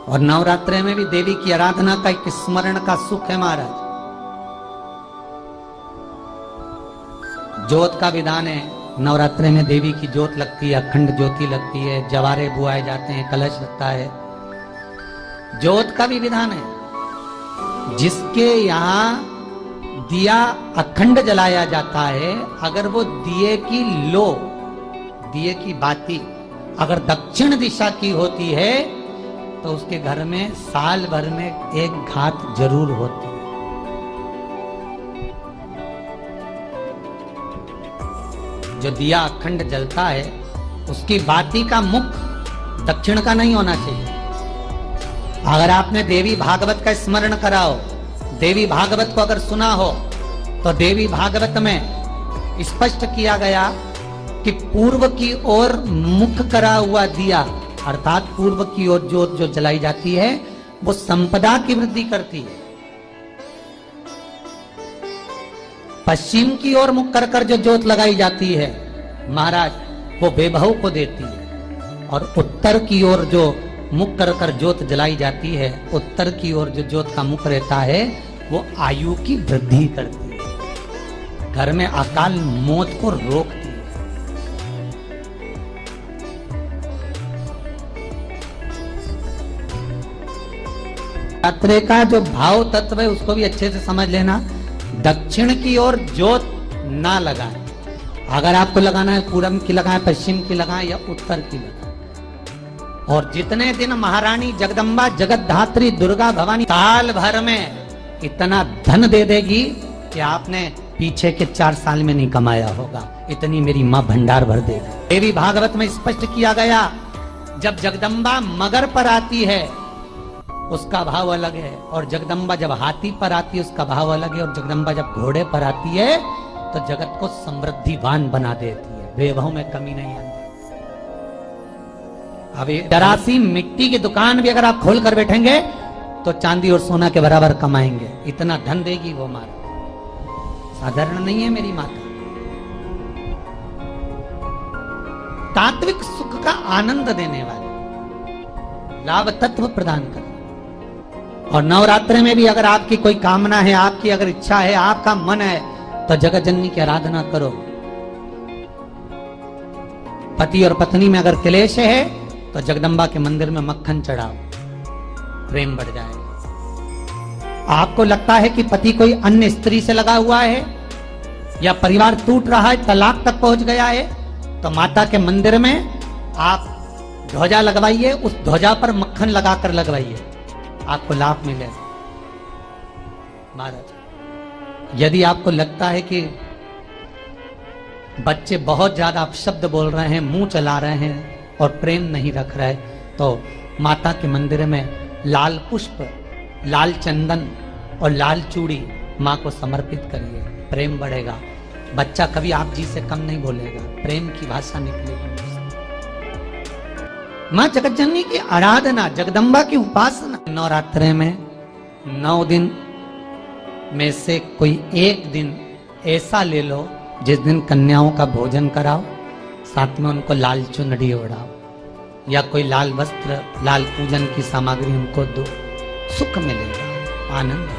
और नवरात्रि में भी देवी की आराधना का एक स्मरण का सुख है महाराज। ज्योत का विधान है, नवरात्रि में देवी की ज्योत लगती है, अखंड ज्योति लगती है, जवारे बुआए जाते हैं, कलश लगता है। ज्योत का भी विधान है। जिसके यहाँ दिया अखंड जलाया जाता है, अगर वो दिए की लो, दिए की बाती अगर दक्षिण दिशा की होती है तो उसके घर में साल भर में एक घात जरूर होती है। जो दिया अखंड जलता है उसकी बाती का मुख दक्षिण का नहीं होना चाहिए। अगर आपने देवी भागवत का स्मरण कराओ, देवी भागवत को अगर सुना हो, तो देवी भागवत में स्पष्ट किया गया कि पूर्व की ओर मुख करा हुआ दिया, अर्थात पूर्व की ओर ज्योत जो जलाई जाती है वो संपदा की वृद्धि करती है। पश्चिम की ओर मुख कर कर जो ज्योत लगाई जाती है महाराज, वो वैभव को देती है। और उत्तर की ओर जो मुख कर कर ज्योत जलाई जाती है, उत्तर की ओर जो ज्योत का मुख रहता है वो आयु की वृद्धि करती है, घर में अकाल मौत को रोकती है। नवरात्रि का जो भाव तत्व है उसको भी अच्छे से समझ लेना। दक्षिण की ओर ज्योत ना लगाए, अगर आपको लगाना है पूरब की लगाए, पश्चिम की लगाए या उत्तर की लगाए। और जितने दिन महारानी जगदम्बा जगतधात्री दुर्गा भवानी साल भर में इतना धन दे देगी कि आपने पीछे के 4 साल में नहीं कमाया होगा, इतनी मेरी माँ भंडार भर देगी। देवी भागवत में स्पष्ट किया गया, जब जगदम्बा मगर पर आती है उसका भाव अलग है, और जगदम्बा जब हाथी पर आती है उसका भाव अलग है, और जगदम्बा जब घोड़े पर आती है तो जगत को समृद्धिवान बना देती है, वैभव में कमी नहीं आती। अभी जरासी मिट्टी की दुकान भी अगर आप खोल कर बैठेंगे तो चांदी और सोना के बराबर कमाएंगे, इतना धन देगी वो माता। साधारण नहीं है मेरी माता। तात्विक सुख का आनंद देने वाले, लाभ तत्व प्रदान कर। और नवरात्रि में भी अगर आपकी कोई कामना है, आपकी अगर इच्छा है, आपका मन है, तो जगत जननी की आराधना करो। पति और पत्नी में अगर क्लेश है तो जगदम्बा के मंदिर में मक्खन चढ़ाओ, प्रेम बढ़ जाएगा। आपको लगता है कि पति कोई अन्य स्त्री से लगा हुआ है या परिवार टूट रहा है, तलाक तक पहुंच गया है, तो माता के मंदिर में आप ध्वजा लगवाइए, उस ध्वजा पर मक्खन लगाकर लगवाइए, आपको लाभ मिलेगा महाराज। यदि आपको लगता है कि बच्चे बहुत ज्यादा अपशब्द बोल रहे हैं, मुंह चला रहे हैं और प्रेम नहीं रख रहे, तो माता के मंदिर में लाल पुष्प, लाल चंदन और लाल चूड़ी माँ को समर्पित करिए, प्रेम बढ़ेगा। बच्चा कभी आप जी से कम नहीं बोलेगा, प्रेम की भाषा निकलेगी। माँ जगतजननी की आराधना, जगदम्बा की उपासना। नवरात्रि में 9 दिन में से कोई एक दिन ऐसा ले लो जिस दिन कन्याओं का भोजन कराओ, साथ में उनको लाल चुनरी ओढ़ाओ या कोई लाल वस्त्र, लाल पूजन की सामग्री उनको दो, सुख मिलेगा, आनंद।